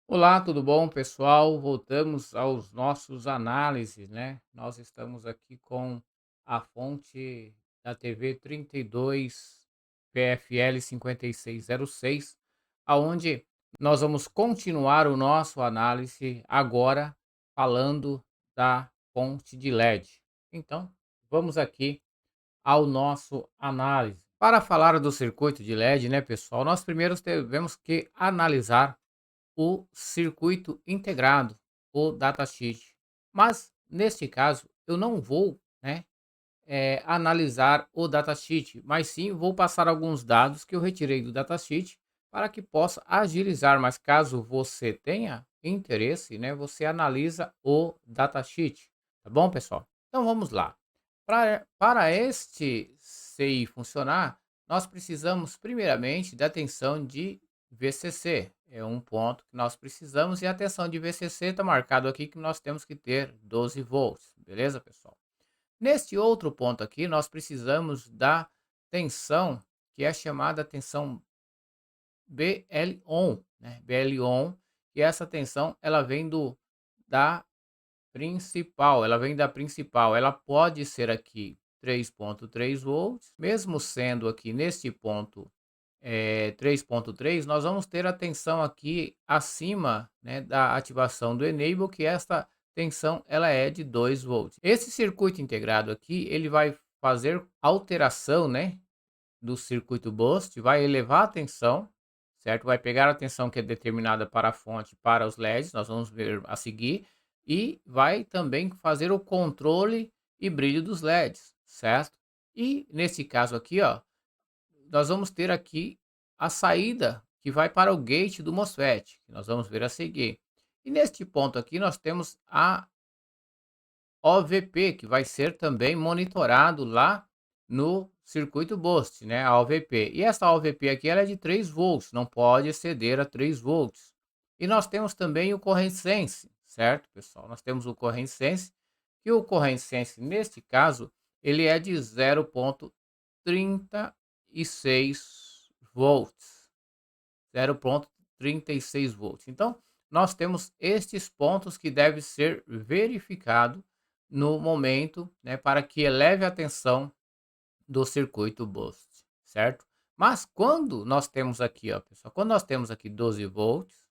Olá, tudo bom, pessoal? Voltamos aos nossos análises, né? Nós estamos aqui com a fonte da TV 32 PFL 5606, aonde nós vamos continuar o nosso análise agora falando da fonte de LED. Então, vamos aqui ao nosso análise. Para falar do circuito de LED, né, pessoal, nós primeiro temos que analisar o circuito integrado, o datasheet. Mas, neste caso, eu não vou, né, analisar o datasheet, mas sim vou passar alguns dados que eu retirei do datasheet para que possa agilizar. Mas caso você tenha interesse, né, você analisa o datasheet, tá bom, pessoal? Então vamos lá. Para este CI funcionar, nós precisamos primeiramente da tensão de VCC. É um ponto que nós precisamos e a tensão de VCC está marcado aqui que nós temos que ter 12 volts, beleza, pessoal? Neste outro ponto aqui, nós precisamos da tensão que é chamada tensão BL-ON, né? BL-ON, e essa tensão ela vem da principal, ela pode ser aqui 3,3 volts, mesmo sendo aqui neste ponto 3,3, nós vamos ter a tensão aqui acima, né, da ativação do enable, que esta tensão ela é de 2 volts. Esse circuito integrado aqui, ele vai fazer alteração, né, do circuito boost, vai elevar a tensão, certo? Vai pegar a tensão que é determinada para a fonte, para os LEDs, nós vamos ver a seguir, e vai também fazer o controle e brilho dos LEDs, certo? E nesse caso aqui, ó, nós vamos ter aqui a saída que vai para o gate do MOSFET, que nós vamos ver a seguir. E neste ponto aqui nós temos a OVP, que vai ser também monitorado lá no circuito boost, né, a OVP. E essa OVP aqui ela é de 3 volts, não pode exceder a 3 volts. E nós temos também o Current Sense, certo, pessoal? Nós temos o Current Sense, e o Current Sense, neste caso, ele é de 0,36 volts. 0,36 volts. Então, nós temos estes pontos que devem ser verificados no momento, né, para que eleve a tensão do circuito boost, certo? Mas quando nós temos aqui, ó, pessoal, quando nós temos aqui 12 volts,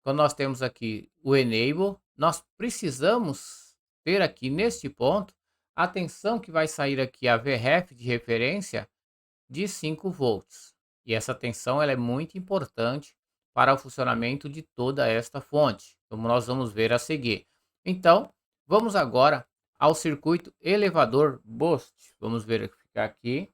quando nós temos aqui o enable, nós precisamos ter aqui neste ponto a tensão que vai sair aqui, a VREF de referência, de 5 volts. E essa tensão ela é muito importante para o funcionamento de toda esta fonte, como nós vamos ver a seguir. Então, vamos agora ao circuito elevador boost. Vamos verificar aqui.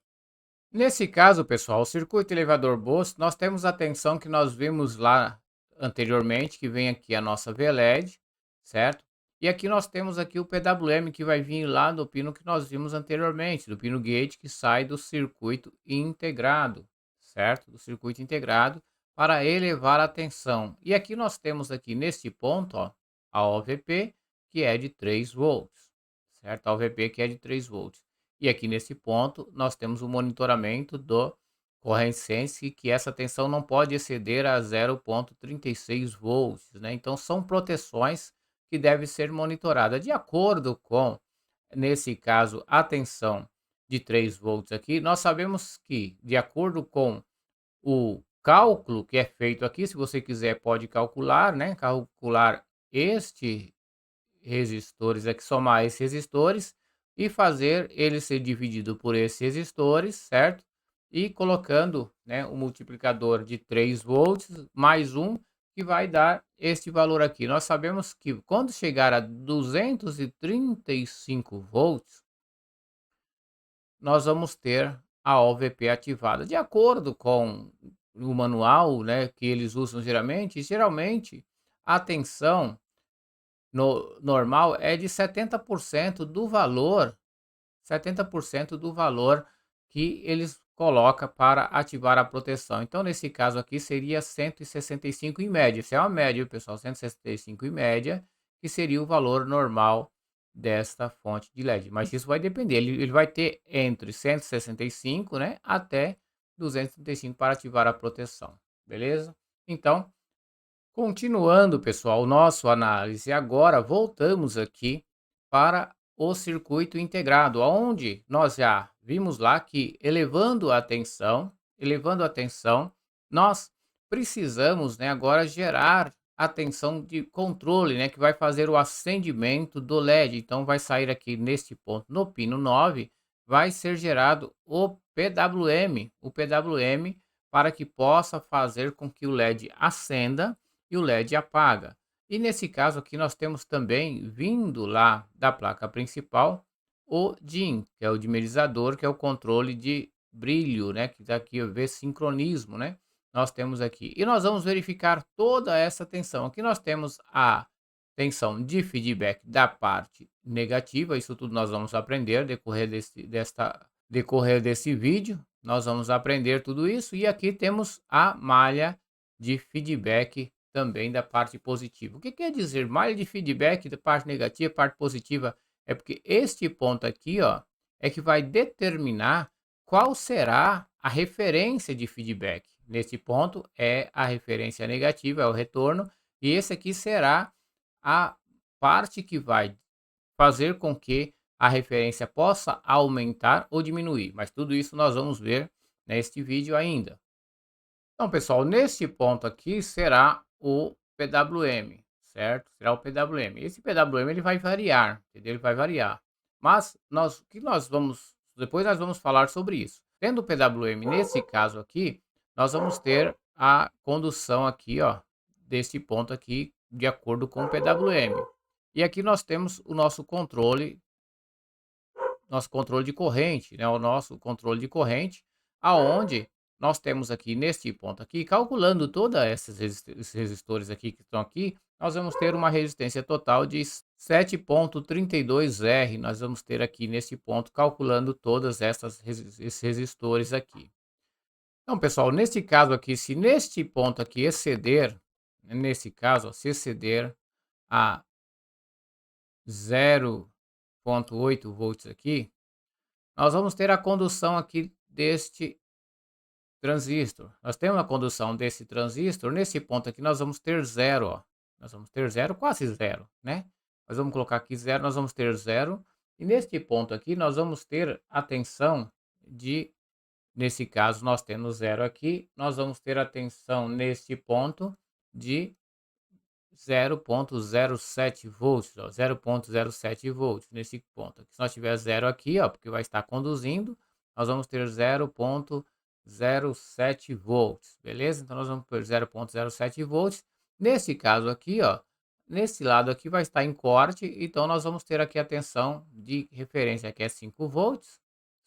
Nesse caso, pessoal, o circuito elevador boost, nós temos a tensão que nós vimos lá anteriormente, que vem aqui a nossa VLED, certo? E aqui nós temos aqui o PWM que vai vir lá do pino que nós vimos anteriormente, do pino gate que sai do circuito integrado, certo? Do circuito integrado para elevar a tensão. E aqui nós temos aqui neste ponto, ó, a OVP que é de 3 volts, certo? A OVP que é de 3 volts. E aqui nesse ponto, nós temos o monitoramento do Current Sense, que essa tensão não pode exceder a 0,36 volts, né? Então, são proteções que devem ser monitoradas. De acordo com, nesse caso, a tensão de 3 volts aqui, nós sabemos que, de acordo com o cálculo que é feito aqui, se você quiser pode calcular, né? Calcular este resistores aqui, somar esses resistores e fazer ele ser dividido por esses resistores, certo? E colocando, né, o multiplicador de 3 volts mais um, que vai dar este valor aqui. Nós sabemos que quando chegar a 235 volts, nós vamos ter a OVP ativada. De acordo com o manual, né, que eles usam geralmente a tensão no normal é de 70% do valor, 70% do valor que eles coloca para ativar a proteção. Então, nesse caso aqui seria 165 em média. Isso é uma média, pessoal, 165 em média, que seria o valor normal desta fonte de LED. Mas isso vai depender, ele vai ter entre 165, né, até 235 para ativar a proteção, beleza? Então, Continuando, pessoal, nosso análise, agora voltamos aqui para o circuito integrado, aonde nós já vimos lá que elevando a tensão, nós precisamos, né, agora gerar a tensão de controle, né, que vai fazer o acendimento do LED. Então vai sair aqui neste ponto, no pino 9, vai ser gerado o PWM para que possa fazer com que o LED acenda e o LED apaga. E nesse caso aqui nós temos também, vindo lá da placa principal, o DIN, que é o dimerizador, que é o controle de brilho, né, que daqui vê sincronismo, né? Nós temos aqui. E nós vamos verificar toda essa tensão. Aqui nós temos a tensão de feedback da parte negativa, isso tudo nós vamos aprender decorrer desse vídeo. Nós vamos aprender tudo isso e aqui temos a malha de feedback também da parte positiva. O que quer dizer malha de feedback da parte negativa, parte positiva? É porque este ponto aqui, ó, é que vai determinar qual será a referência de feedback. Nesse ponto é a referência negativa, é o retorno, e esse aqui será a parte que vai fazer com que a referência possa aumentar ou diminuir. Mas tudo isso nós vamos ver neste vídeo ainda. Então, pessoal, nesse ponto aqui será o PWM, certo? Será o PWM. Esse PWM ele vai variar, entendeu? Ele vai variar. Mas o que nós vamos, depois nós vamos falar sobre isso. Tendo o PWM nesse caso aqui, nós vamos ter a condução aqui, ó, desse ponto aqui, de acordo com o PWM. E aqui nós temos o nosso controle de corrente, né, o nosso controle de corrente, aonde nós temos aqui neste ponto aqui, calculando toda esses resistores aqui que estão aqui, nós vamos ter uma resistência total de 7,32 R. Nós vamos ter aqui nesse ponto, calculando todas esses resistores aqui. Então, pessoal, neste caso aqui, se neste ponto aqui exceder, nesse caso, ó, se exceder a 0,8 volts aqui, nós vamos ter a condução aqui deste transistor. Nós temos a condução desse transistor, nesse ponto aqui nós vamos ter zero, ó. Nós vamos ter zero, quase zero, né? Nós vamos colocar aqui zero, nós vamos ter zero. E neste ponto aqui nós vamos ter a tensão de, nesse caso nós temos zero aqui, nós vamos ter a tensão neste ponto de 0,07 volts, ó, 0,07 volts nesse ponto. Se nós tiver zero aqui, ó, porque vai estar conduzindo, nós vamos ter 0,07 volts, beleza? Então nós vamos ter 0,07 volts. Nesse caso aqui, ó, nesse lado aqui vai estar em corte, então nós vamos ter aqui a tensão de referência que é 5 volts,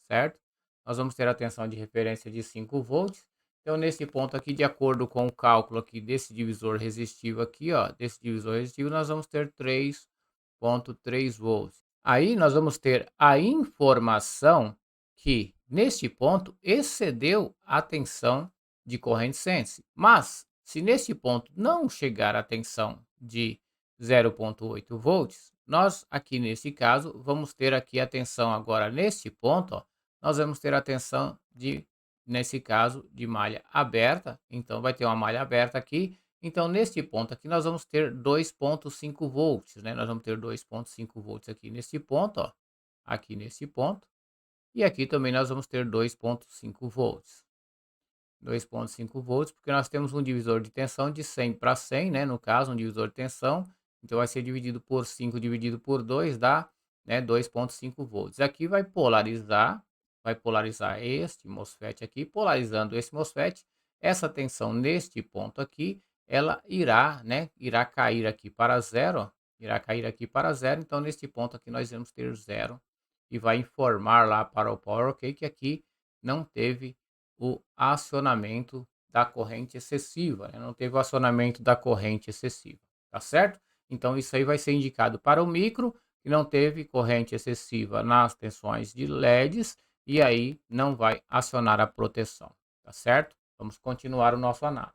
certo? Nós vamos ter a tensão de referência de 5 volts. Então, nesse ponto aqui, de acordo com o cálculo aqui desse divisor resistivo aqui, ó, desse divisor resistivo, nós vamos ter 3,3 volts. Aí nós vamos ter a informação que neste ponto excedeu a tensão de corrente sense. Mas se neste ponto não chegar a tensão de 0,8 volts, nós aqui nesse caso vamos ter aqui a tensão agora neste ponto, ó, nós vamos ter a tensão de, nesse caso, de malha aberta. Então vai ter uma malha aberta aqui. Então neste ponto aqui nós vamos ter 2,5 volts, né? Nós vamos ter 2,5 volts aqui nesse ponto, ó, aqui nesse ponto. E aqui também nós vamos ter 2,5 volts. 2,5 volts, porque nós temos um divisor de tensão de 100 para 100, né? No caso, um divisor de tensão. Então vai ser dividido por 5 dividido por 2 dá, né, 2,5 volts. Aqui vai polarizar este MOSFET aqui, polarizando esse MOSFET, essa tensão neste ponto aqui, ela irá, né, irá cair aqui para zero, ó, irá cair aqui para zero. Então neste ponto aqui nós vamos ter zero e vai informar lá para o Power OK que aqui não teve o acionamento da corrente excessiva, né? Não teve o acionamento da corrente excessiva, tá certo? Então isso aí vai ser indicado para o micro, que não teve corrente excessiva nas tensões de LEDs, e aí não vai acionar a proteção, tá certo? Vamos continuar o nosso análise.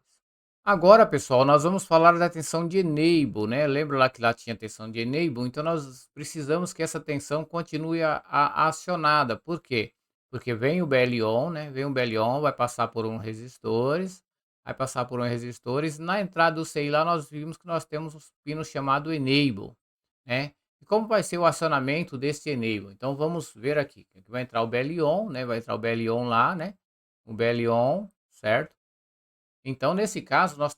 Agora, pessoal, nós vamos falar da tensão de enable, né? Lembra lá que lá tinha tensão de enable? Então nós precisamos que essa tensão continue acionada. Por quê? Porque vem o BL-on, né? Vem o BL-on, vai passar por um resistores, vai passar por um resistores. Na entrada do CI lá nós vimos que nós temos os pinos chamado Enable, né. E como vai ser o acionamento desse Enable? Então vamos ver aqui, que vai entrar o BL on, né, vai entrar o BL on lá, né, o BL on, certo? Então nesse caso nós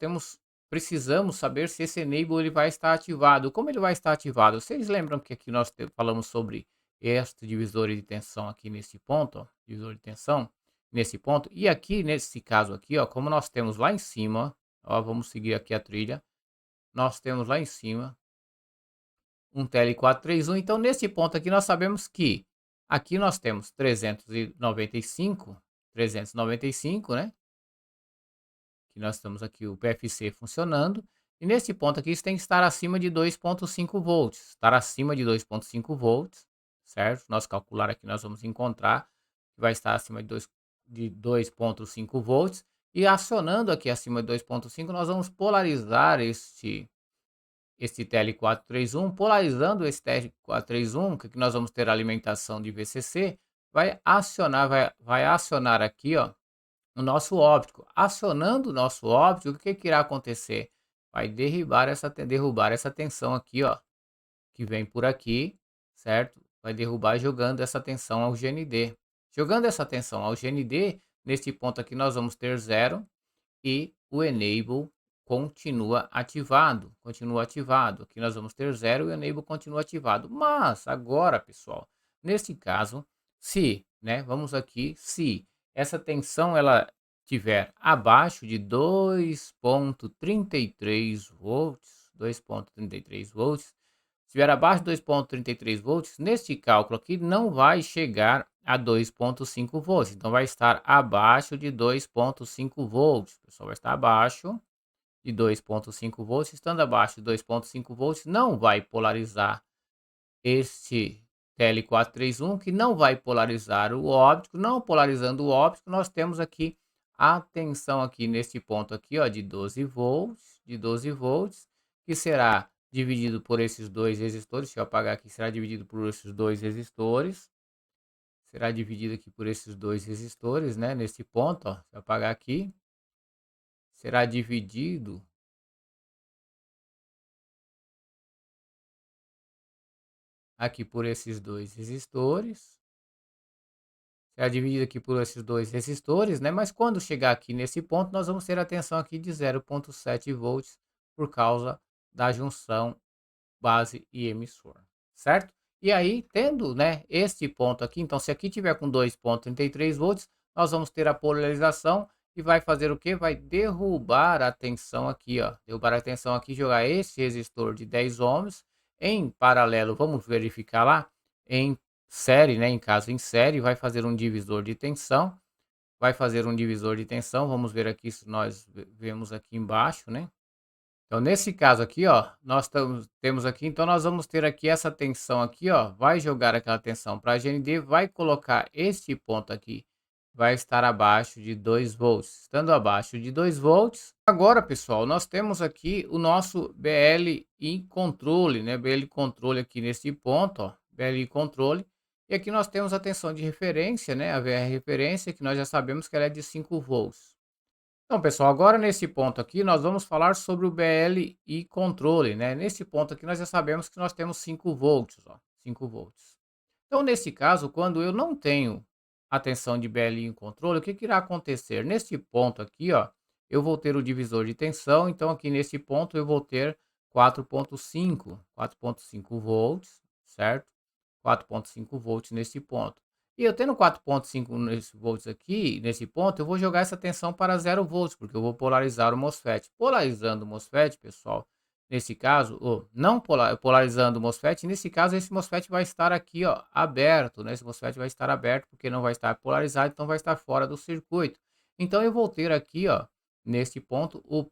precisamos saber se esse Enable ele vai estar ativado. Como ele vai estar ativado? Vocês lembram que aqui nós falamos sobre este divisor de tensão aqui nesse ponto, ó, divisor de tensão, nesse ponto. E aqui nesse caso aqui, ó, como nós temos lá em cima, ó, vamos seguir aqui a trilha, nós temos lá em cima um TL431. Então nesse ponto aqui nós sabemos que aqui nós temos 395, né? Que nós estamos aqui o PFC funcionando, e nesse ponto aqui isso tem que estar acima de 2.5 volts, estar acima de 2.5 volts, certo? Nós calcular aqui nós vamos encontrar que vai estar acima de 2.5 volts, e acionando aqui acima de 2.5 nós vamos polarizar este TL431, polarizando esse TL431, que aqui nós vamos ter alimentação de VCC, vai acionar aqui, ó, o nosso óptico. Acionando o nosso óptico, o que que irá acontecer? Vai derrubar essa tensão aqui, ó, que vem por aqui, certo? Vai derrubar jogando essa tensão ao GND. Jogando essa tensão ao GND, nesse ponto aqui nós vamos ter zero e o Enable continua ativado. Aqui nós vamos ter zero e o Enable continua ativado. Mas agora, pessoal, nesse caso, se, né, vamos aqui, se essa tensão ela tiver abaixo de 2.33 volts, 2.33 volts, se estiver abaixo de 2.33 volts, neste cálculo aqui não vai chegar a 2.5 volts, então vai estar abaixo de 2.5 volts, pessoal, vai estar abaixo de 2.5 volts, estando abaixo de 2.5 volts, não vai polarizar este TL431, que não vai polarizar o óptico. Não polarizando o óptico, nós temos aqui a tensão aqui neste ponto aqui, ó, de 12 volts, que será dividido por esses dois resistores. Deixa eu apagar aqui, será dividido por esses dois resistores. Será dividido aqui por esses dois resistores, né, nesse ponto, ó. Deixa eu apagar aqui. Será dividido aqui por esses dois resistores. Será dividido aqui por esses dois resistores, né? Mas quando chegar aqui nesse ponto, nós vamos ter a tensão aqui de 0.7 volts por causa da junção base e emissor, certo? E aí, tendo, né, este ponto aqui, então se aqui tiver com 2.33 volts, nós vamos ter a polarização e vai fazer o que? Vai derrubar a tensão aqui, ó. Derrubar a tensão aqui, jogar esse resistor de 10 ohms em paralelo, vamos verificar lá, em série, né, em caso em série, vai fazer um divisor de tensão, vamos ver aqui se nós vemos aqui embaixo, né? Então, nesse caso aqui, ó, temos aqui, então nós vamos ter aqui essa tensão aqui, ó, vai jogar aquela tensão para a GND, vai colocar este ponto aqui, vai estar abaixo de 2 volts. Estando abaixo de 2 volts, agora, pessoal, nós temos aqui o nosso BL controle, né? BL controle aqui nesse ponto, ó, BL controle. E aqui nós temos a tensão de referência, né? A VR referência, que nós já sabemos que ela é de 5 volts. Então, pessoal, agora nesse ponto aqui nós vamos falar sobre o BL e controle, né? Nesse ponto aqui nós já sabemos que nós temos 5 volts, ó, 5 volts. Então, nesse caso, quando eu não tenho a tensão de BL em controle, o que que irá acontecer? Nesse ponto aqui, ó, eu vou ter o divisor de tensão, então aqui nesse ponto eu vou ter 4.5 volts, certo? 4.5 volts nesse ponto. E eu tendo 4.5 nesse volts aqui, nesse ponto, eu vou jogar essa tensão para 0 volts, porque eu vou polarizar o MOSFET. Polarizando o MOSFET, pessoal, nesse caso, ou não polarizando o MOSFET, nesse caso esse MOSFET vai estar aqui, ó, aberto, né? Esse MOSFET vai estar aberto porque não vai estar polarizado, então vai estar fora do circuito. Então eu vou ter aqui, ó, nesse ponto, o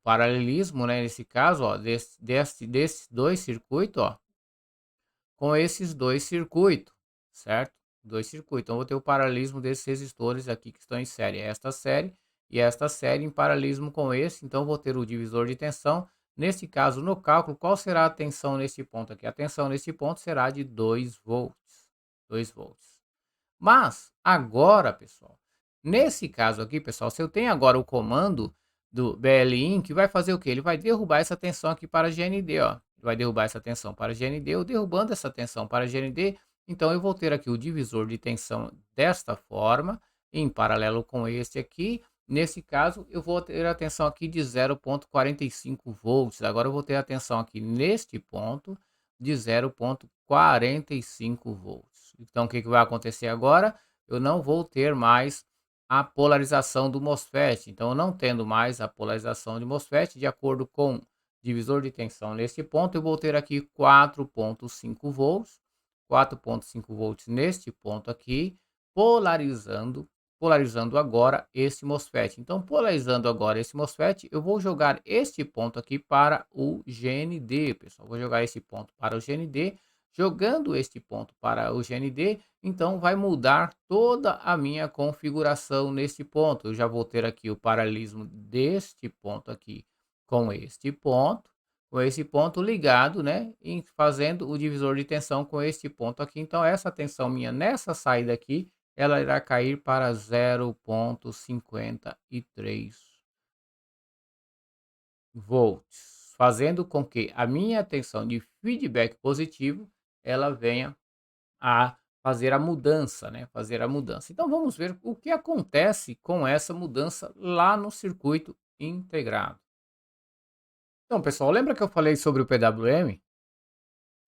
paralelismo, né? Nesse caso, ó, desses dois circuitos, ó, com esses dois circuitos, certo? Dois circuitos. Então, vou ter o paralelismo desses resistores aqui que estão em série. Esta série e esta série em paralelismo com esse. Então, vou ter o divisor de tensão. Nesse caso, no cálculo, qual será a tensão nesse ponto aqui? A tensão nesse ponto será de 2 volts. 2 volts. Mas, agora, pessoal, Nesse caso aqui, pessoal, se eu tenho agora o comando do BLIN, que vai fazer o quê? Ele vai derrubar essa tensão aqui para GND, ó. Vai derrubar essa tensão para GND, eu derrubando essa tensão para GND, então eu vou ter aqui o divisor de tensão desta forma, em paralelo com este aqui. Nesse caso, eu vou ter a tensão aqui de 0,45 volts. Agora eu vou ter a tensão aqui neste ponto de 0,45 volts. Então, o que vai acontecer agora? Eu não vou ter mais a polarização do MOSFET. Então, não tendo mais a polarização de MOSFET, de acordo com o divisor de tensão nesse ponto, eu vou ter aqui 4,5 volts, 4,5 volts neste ponto aqui, polarizando agora esse MOSFET. Então, polarizando agora esse MOSFET, eu vou jogar este ponto aqui para o GND, pessoal. Vou jogar esse ponto para o GND. Jogando este ponto para o GND, então vai mudar toda a minha configuração neste ponto. Eu já vou ter aqui o paralelismo deste ponto aqui com este ponto, com esse ponto ligado, né, em fazendo o divisor de tensão com este ponto aqui. Então essa tensão minha nessa saída aqui, ela irá cair para 0,53 volts, fazendo com que a minha tensão de feedback positivo, ela venha a fazer a mudança, né, fazer a mudança. Então vamos ver o que acontece com essa mudança lá no circuito integrado. Então, pessoal, lembra que eu falei sobre o PWM?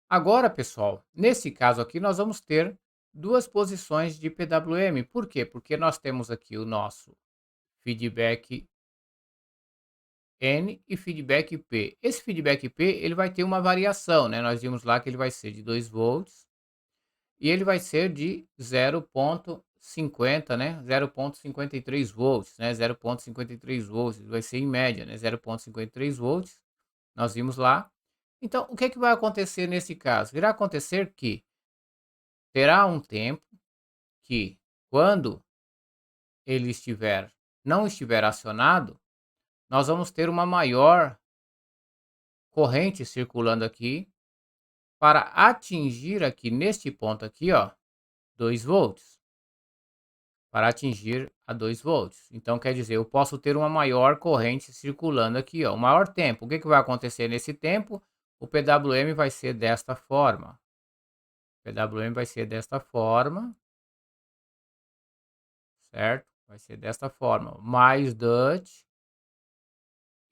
Agora, pessoal, nesse caso aqui nós vamos ter duas posições de PWM. Por quê? Porque nós temos aqui o nosso feedback N e feedback P. Esse feedback P, ele vai ter uma variação, né? Nós vimos lá que ele vai ser de 2 volts e ele vai ser de 0,50, né? 0,53 volts, né? 0,53 volts, vai ser em média, né? 0,53 volts, nós vimos lá. Então, o que é que vai acontecer nesse caso? Irá acontecer que terá um tempo que, quando ele não estiver acionado, nós vamos ter uma maior corrente circulando aqui para atingir aqui neste ponto aqui, ó, 2 volts. Para atingir a 2 volts. Então, quer dizer, eu posso ter uma maior corrente circulando aqui, ó, o maior tempo. O que vai acontecer nesse tempo? O PWM vai ser desta forma. O PWM vai ser desta forma, certo? Vai ser desta forma. Mais DUT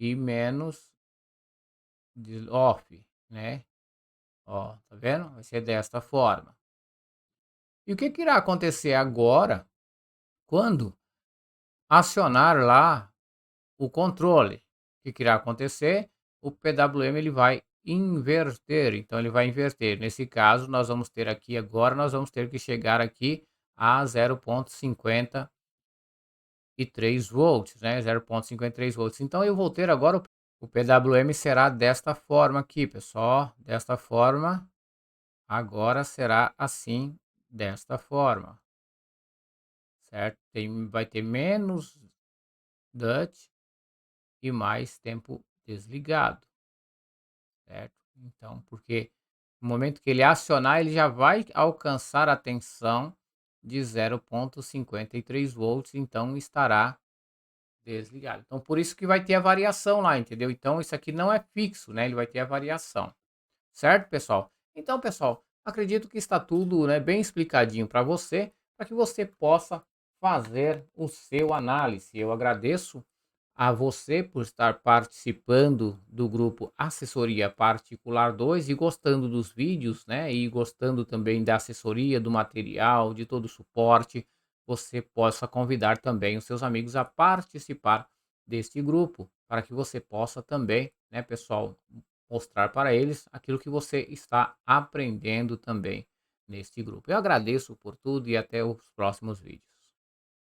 e menos off, né? Ó, tá vendo? Vai ser desta forma. E o que irá acontecer agora quando acionar lá o controle? O que irá acontecer? O PWM ele vai inverter, então ele vai inverter. Nesse caso, nós vamos ter aqui agora, nós vamos ter que chegar aqui a 0,53 volts, né? 0,53 volts. Então eu vou ter agora o PWM será desta forma aqui, pessoal, desta forma. Agora será assim, desta forma, certo? Vai ter menos DUT e mais tempo desligado, certo? Então, porque no momento que ele acionar, ele já vai alcançar a tensão de 0,53 volts, então estará desligado. Então, por isso que vai ter a variação lá, entendeu? Então, isso aqui não é fixo, né? Ele vai ter a variação, certo, pessoal? Então, pessoal, acredito que está tudo, né, bem explicadinho para que você possa fazer o seu análise. Eu agradeço a você por estar participando do grupo Assessoria Particular 2 e gostando dos vídeos, né? E gostando também da assessoria, do material, de todo o suporte. Você possa convidar também os seus amigos a participar deste grupo, para que você possa também, né, pessoal, mostrar para eles aquilo que você está aprendendo também neste grupo. Eu agradeço por tudo e até os próximos vídeos.